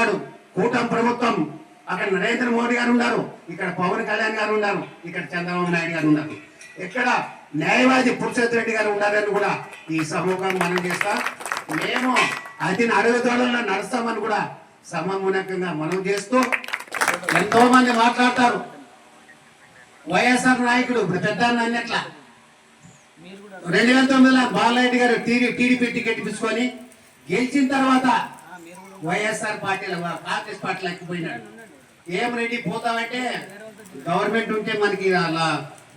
ఈనాడు కూటమి ప్రభుత్వం, అక్కడ నరేంద్ర మోడీ గారు ఉన్నారు, ఇక్కడ పవన్ కళ్యాణ్ గారు ఉన్నారు, ఇక్కడ చంద్రబాబు నాయుడు గారు ఉన్నారు, ఇక్కడ న్యాయవాది పురుషోత్తమ రెడ్డి గారు ఉన్నారని కూడా ఈ సమూహం మనం చేస్తా. మేము అతని అడుగుదోడల్లో నడుస్తామని కూడా సమూలంగా మనం చేస్తూ, ఎంతో మంది మాట్లాడతారు వైఎస్ఆర్ నాయకుడు పెద్ద అన్నట్ల 2009లో బాలరెడ్డి గారు టీడీపీ టికెట్ ఇప్పించుకొని గెలిచిన తర్వాత వైఎస్ఆర్ పార్టీలో కాంగ్రెస్ పార్టీలో ఎక్కిపోయినాడు. ఏం రెడ్డి పోతామంటే గవర్నమెంట్ ఉంటే మనకి అలా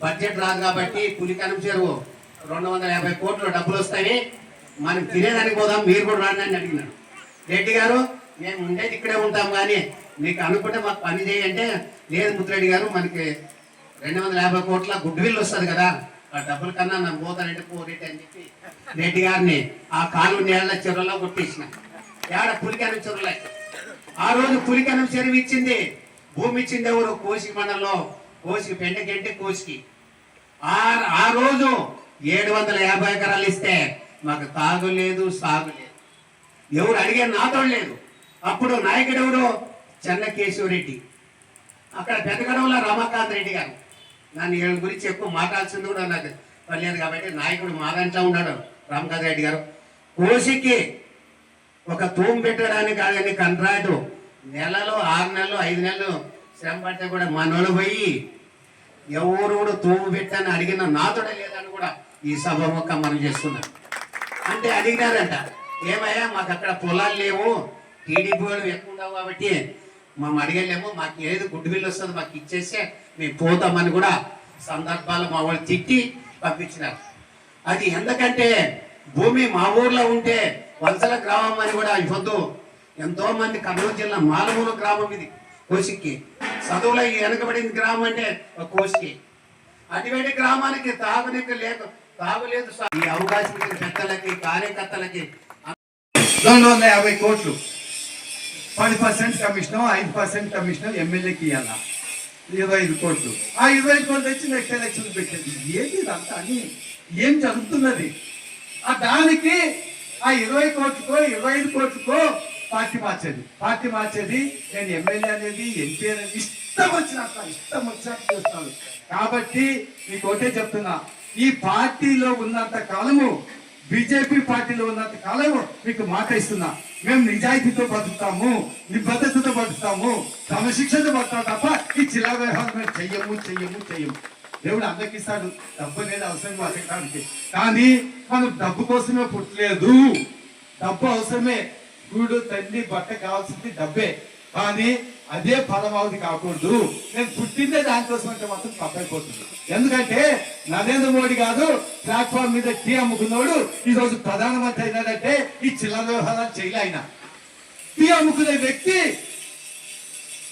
బడ్జెట్ రాదు కాబట్టి పులికనం చెరువు 250 కోట్లు డబ్బులు వస్తాయి, మనకి తినేదానికి పోదాం, మీరు కూడా రాండి అని అడిగినాడు. రెడ్డి గారు మేము ఉండేది ఇక్కడే ఉంటాం కానీ మీకు అనుకుంటే మాకు పని చేయంటే, లేదు ముత్తిరెడ్డి గారు మనకి 250 కోట్ల గుడ్ విల్ వస్తుంది కదా, ఆ డబ్బుల కన్నా నన్ను పోతానంటే పోరేటి అని చెప్పి రెడ్డి గారిని ఆ కాలు నీళ్ళ చెరువులో కొట్టేసిన. ఏడ పులికనం చెరువులో ఆ రోజు పులికనం చెరువు ఇచ్చింది, భూమి ఇచ్చింది ఎవరు? కోసి మండలంలో కోసికి పెండకెంటే కోసికి. ఆ రోజు 750 ఎకరాలు ఇస్తే మాకు తాగు లేదు, సాగు లేదు, ఎవరు అడిగే నాతో లేదు. అప్పుడు నాయకుడు ఎవరు? చెన్నకేశవరెడ్డి. అక్కడ పెద్దగడవలో రమాకాంత్ రెడ్డి గారు. నన్ను వీళ్ళ గురించి ఎక్కువ మాట్లాడాల్సింది కూడా నాకు తెలియదు కాబట్టి నాయకుడు మా దాంట్లో ఉన్నాడు రమాకాంత్ రెడ్డి గారు. కోసికి ఒక తూము పెట్టడానికి కానీ కంట్రాక్టు నెలలో 6 నెలలు 5 నెలలు శ్రమ పడితే కూడా మనోళ్ళు పోయి ఎవరు కూడా తూము పెట్టని అడిగిన నాతోడే లేదని కూడా ఈ సభ మొక్క మనం చేస్తున్నాం. అంటే అడిగినారంట, ఏమయ్యా మాకు అక్కడ పొలాలు లేవు, టీడీపీ వాళ్ళు ఎక్కువ ఉండవు కాబట్టి మేము అడిగలేము, మాకు ఏది గుడ్ విల్ వస్తుంది మాకు ఇచ్చేస్తే మేము పోతామని కూడా సందర్భాలు మా వాళ్ళు తిట్టి పంపించినారు. అది ఎందుకంటే భూమి మా ఊర్లో ఉంటే వలసల గ్రామం అని కూడా ఇవ్వద్దు. ఎంతో మంది కర్నూలు జిల్లా మాలమూల గ్రామం ఇది కోసికి, చదువులో వెనకబడిన గ్రామం అంటే కోసికి. అటువంటి గ్రామానికి తాగునీకు తాగులేదు. ఈ అవకాశం పెద్దలకి కార్యకర్తలకి 250 కోట్లు 10% కమిషన్, 5% కమిషన్ ఎమ్మెల్యేకి ఇవ్వాలా, 25 కోట్లు. ఆ 25 కోట్లు తెచ్చి నెక్స్ట్ ఎలక్షన్ పెట్టేది. ఏంటి ఇదంతా అని ఏం జరుగుతున్నది? దానికి ఆ 20 కోట్లకో 25 కోట్లకో పార్టీ మార్చేది. నేను ఎమ్మెల్యే అనేది ఎంపీ అనేది ఇష్టం వచ్చినట్టు చేస్తాను. కాబట్టి మీకు ఒకటే చెప్తున్నా, ఈ పార్టీలో ఉన్నంత కాలము, బీజేపీ పార్టీలో ఉన్నంత కాలము మీకు మాట ఇస్తున్నా, మేము నిజాయితీతో బతుకుతాము, నిబద్ధతతో బతుకుతాము, క్రమశిక్షణతో బతుకుతాం తప్ప ఈ చిలా వ్యవహారం మేము చెయ్యము. దేవుడు అందరికి ఇస్తాడు, డబ్బు అనేది అవసరం బతకడానికి. కానీ మనం డబ్బు కోసమే పుట్టలేదు, డబ్బు అవసరమే, గూడు తండ్రి బట్ట కావాల్సింది డబ్బే, కానీ అదే పరమావధి కాకూడదు. నేను పుట్టిందే దానికోసం అంటే మాత్రం తప్పైపోతుంది. ఎందుకంటే నరేంద్ర మోడీ గారు ప్లాట్ఫామ్ మీద టీ అమ్ముకున్నాడు, ఈ రోజు ప్రధానమంత్రి అయినాడంటే ఈ చిల్లర వ్యవహారాలు చేయలే. ఆయన టీ అమ్ముకునే వ్యక్తి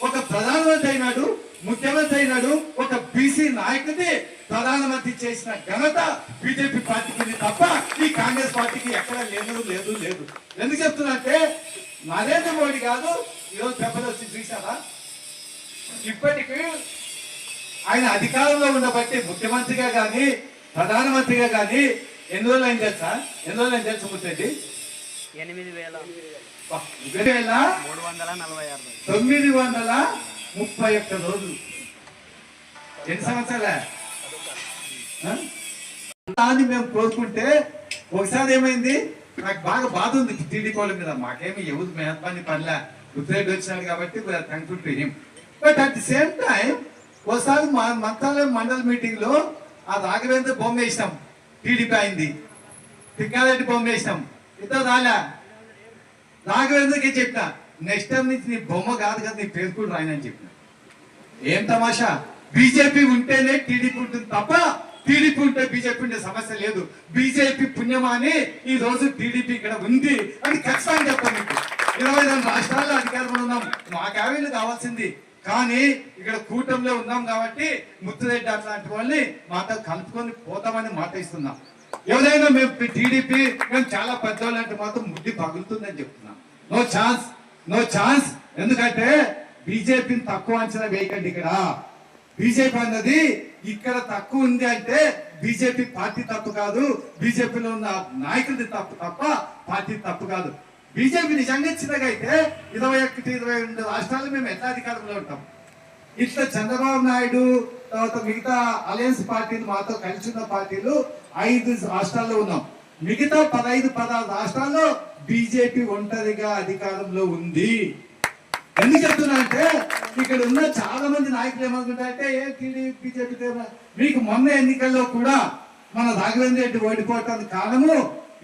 ఒక ప్రధానమంత్రి అయినాడు, ముఖ్యమంత్రి అయినాడు, ఒక బీసీ నాయకుడిని ప్రధానమంత్రి చేసిన ఘనత బీజేపీ పార్టీకి తప్ప ఈ కాంగ్రెస్ పార్టీకి ఎక్కడ లేదు. ఎందుకు చెప్తున్నా, నరేంద్ర మోడీ గారు ఈరోజు పేపర్లు వచ్చి చూసారా, ఇప్పటికీ ఆయన అధికారంలో ఉండబట్టి ముఖ్యమంత్రిగా కానీ ప్రధానమంత్రిగా కానీ ఎన్ని రోజులు ఏం తెలుసా? ముట్టండి 931 రోజులు. ఎన్ని సంవత్సరాలే అని మేము కోరుకుంటే, ఒకసారి ఏమైంది, నాకు బాగా బాధ ఉంది టీడీపీ వాళ్ళ మీద. మాకేమి ఎవరు మేహత్వాన్ని పనిలే, ఉత్తరేడ్ వచ్చినాడు కాబట్టి thankful to him. But at the same time ఒకసారి మా మంత్రాలయం మండల మీటింగ్ లో ఆ రాఘవేంద్ర బొమ్మ వేసినాం, టీడీపీ అయింది, తిక్కారెడ్డి బొమ్మ వేసినాం, ఇద్దరు రాలే. రాఘవేంద్రకి చెప్పిన, నెక్స్ట్ టైం నుంచి నీ బొమ్మ కాదు కదా, నీ పేరు కూడా రాయనని చెప్పిన. ఏం తమాషా, బీజేపీ ఉంటేనే టీడీపీ ఉంటుంది తప్ప టీడీపీ ఉంటే బీజేపీ ఉండే సమస్య లేదు. బీజేపీ పుణ్యమా అని ఈ రోజు టీడీపీ ఇక్కడ ఉంది అని ఖచ్చితంగా చెప్తాను మీకు. 22 రాష్ట్రాల్లో అధికారంలో ఉన్నాం, మాకు యావేలు కావాల్సింది, కానీ ఇక్కడ కూటమిలో ఉన్నాం కాబట్టి ముత్తురెడ్డి అట్లాంటి వాళ్ళని మాతో కలుపుకొని పోతామని మాట ఇస్తున్నాం. ఎవరైనా మేము టీడీపీ మేము చాలా పెద్దవాళ్ళు అంటే మాత్రం ముద్ది పగులుతుందని చెప్తున్నాం. No chance. ఎందుకంటే బీజేపీని తక్కువ అంచనా వేయకండి. ఇక్కడ బీజేపీ అన్నది ఇక్కడ తక్కువ ఉంది అంటే బీజేపీ పార్టీ తప్పు కాదు, బీజేపీలో ఉన్న నాయకులది తప్పు తప్ప పార్టీ తప్పు కాదు. బీజేపీ నిజంగా చిన్నగా అయితే 21, 22 రాష్ట్రాలు మేము ఎట్లా అధికారంలో ఉంటాం? ఇట్లా చంద్రబాబు నాయుడు తర్వాత మిగతా అలయన్స్ పార్టీలు మాతో కలిసి ఉన్న పార్టీలు 5 రాష్ట్రాల్లో ఉన్నాం. మిగతా 15, 16 రాష్ట్రాల్లో బీజేపీ ఒంటరిగా అధికారంలో ఉంది. ఎందుకు చెప్తున్నా అంటే ఇక్కడ ఉన్న చాలా మంది నాయకులు ఏమనుకుంటారంటే టీడీపీ బీజేపీ మీకు మొన్న ఎన్నికల్లో కూడా మన రాఘవేంద్ర రెడ్డి ఓడిపోవటానికి కారణము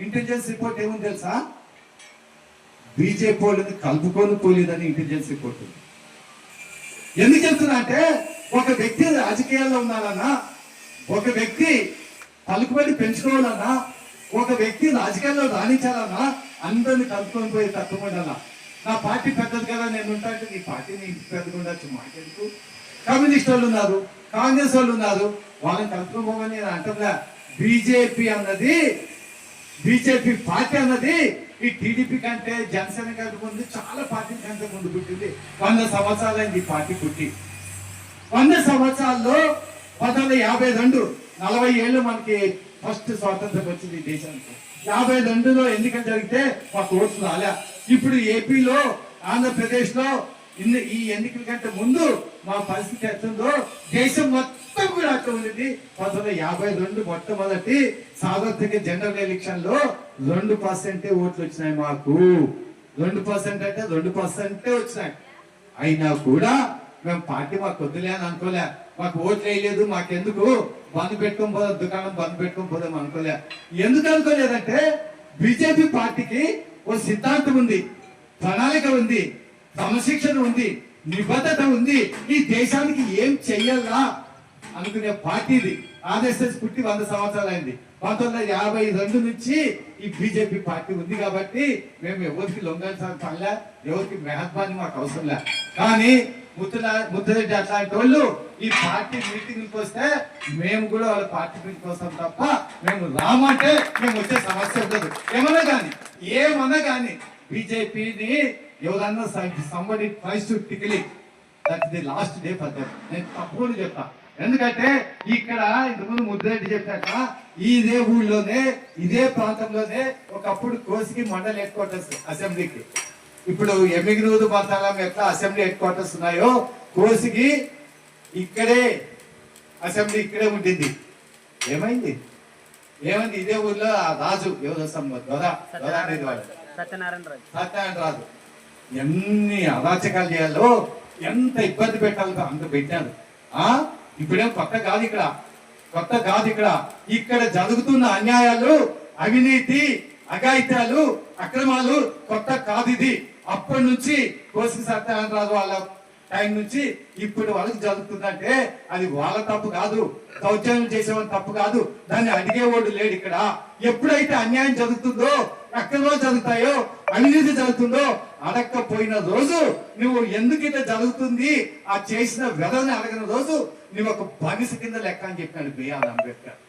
ఇంటెలిజెన్స్ రిపోర్ట్ ఏముంది తెలుసా? బీజేపీ వాళ్ళని కలుపుకొని పోలేదని ఇంటెలిజెన్స్ రిపోర్ట్ ఉంది. ఎందుకు చెప్తున్నా అంటే ఒక వ్యక్తి రాజకీయాల్లో ఉండాలన్నా, ఒక వ్యక్తి పలుకుబడి పెంచుకోవాలన్నా, ఒక వ్యక్తి రాజకీయాల్లో రాణించాలన్నా అందరిని కలుపుకొని పోయి తత్వం ఉండాలా. నా పార్టీ పెద్దది కదా నేను ఉంటా అంటే నీ పార్టీ నీ ఇంటికి పెద్దగా ఉండొచ్చు, మాకెందుకు? కమ్యూనిస్ట్ వాళ్ళు ఉన్నారు, కాంగ్రెస్ వాళ్ళు ఉన్నారు, వాళ్ళని కలుపుకొని పోమని నేను అంటున్నా. బీజేపీ పార్టీ అన్నది ఈ టీడీపీ కంటే జనసేన కంటే ముందు చాలా పార్టీల కంటే ముందు పుట్టింది. 100 సంవత్సరాలైంది ఈ పార్టీ పుట్టి. 100 సంవత్సరాల్లో 1952 40 ఏళ్ళు మనకి ఫస్ట్ స్వాతంత్రం వచ్చింది ఈ దేశానికి. 52లో ఎన్నికలు జరిగితే మాకు ఓట్లు రాలే. ఇప్పుడు ఏపీలో, ఆంధ్రప్రదేశ్ లో ఈ ఎన్నికల కంటే ముందు మా పరిస్థితి ఎట్లుందో దేశం మొత్తం కూడా అట్లా ఉంది. 1952 మొట్టమొదటి సార్వత్రిక జనరల్ ఎలక్షన్ లో 2% ఓట్లు వచ్చినాయి మాకు. 2% అంటే 2% వచ్చినాయి. అయినా కూడా మేము పార్టీ మాకు వద్దులే అని అనుకోలే. మాకు ఓట్లు వేయలేదు, మాకెందుకు బంద్ పెట్టుకొని పోదాం, దుకాణం బంద్ పెట్టుకొని పోదాం అనుకోలే. ఎందుకు అనుకోలేదంటే బీజేపీ పార్టీకి ఓ సిద్ధాంతం ఉంది, ప్రణాళిక ఉంది, క్రమశిక్షణ ఉంది, నిబద్ధత ఉంది. ఈ దేశానికి ఏం చెయ్యాలా అనుకునే పార్టీ ఇది. ఆర్ఎస్ఎస్ పుట్టి 100 సంవత్సరాలు అయింది. 1952 నుంచి ఈ బీజేపీ పార్టీ ఉంది కాబట్టి మేము ఎవరికి లొంగాల్సిన పనిలే, ఎవరికి మెహత్వాన్ని మాకు అవసరం లే. కానీ ముద్దురెడ్డి అట్లాంటి వాళ్ళు ఈ పార్టీ మీటింగ్కి వస్తే మేము కూడా వాళ్ళ పార్టీ మీటింగ్కి వస్తాం తప్ప మేము రామంటే మేము వచ్చే సమస్య ఉండదు. ఏమన్నా కానీ బీజేపీని ఎవరన్నా somebody tries to tickle that the last day for them. నేను తప్పకుండా చెప్తా. ఎందుకంటే ఇక్కడ ఇంతకుముందు ముద్దురెడ్డి చెప్పాక ఇదే ఊళ్ళోనే ఇదే ప్రాంతంలోనే ఒకప్పుడు కోసికి మండల హెడ్ క్వార్టర్స్ అసెంబ్లీకి, ఇప్పుడు ఎమ్మిగినూరు మండలం ఎట్లా అసెంబ్లీ హెడ్ క్వార్టర్స్ ఉన్నాయో కోసికి ఇక్కడే అసెంబ్లీ ఇక్కడే ఉంటుంది. ఏమైంది ఇదే ఊర్లో రాజు ఎవరు సత్యనారాయణ రాజు ఎన్ని అరాచకాలు చేయాలో, ఎంత ఇబ్బంది పెట్టాలో అంత పెట్టాను. ఇప్పుడేం కొత్త కాదు ఇక్కడ జరుగుతున్న అన్యాయాలు, అవినీతి, అఘాయిత్యాలు, అక్రమాలు కొత్త కాదు ఇది. అప్పటి నుంచి కోసి సత్యనారాయణ రాజు వాళ్ళ టైం నుంచి ఇప్పుడు వాళ్ళకి జరుగుతుందంటే అది వాళ్ళ తప్పు కాదు, దౌర్జన్యం చేసేవాళ్ళ తప్పు కాదు, దాన్ని అడిగేవాడు లేడు ఇక్కడ. ఎప్పుడైతే అన్యాయం జరుగుతుందో, అక్రమాలు జరుగుతాయో, అవినీతి జరుగుతుందో అడగకపోయిన రోజు, నువ్వు ఎందుకు ఇట్లా జరుగుతుంది ఆ చేసిన వ్యధని అడగిన రోజు నువ్వు ఒక బానిస కింద లెక్క అని చెప్పాడు బిఆర్ అంబేద్కర్.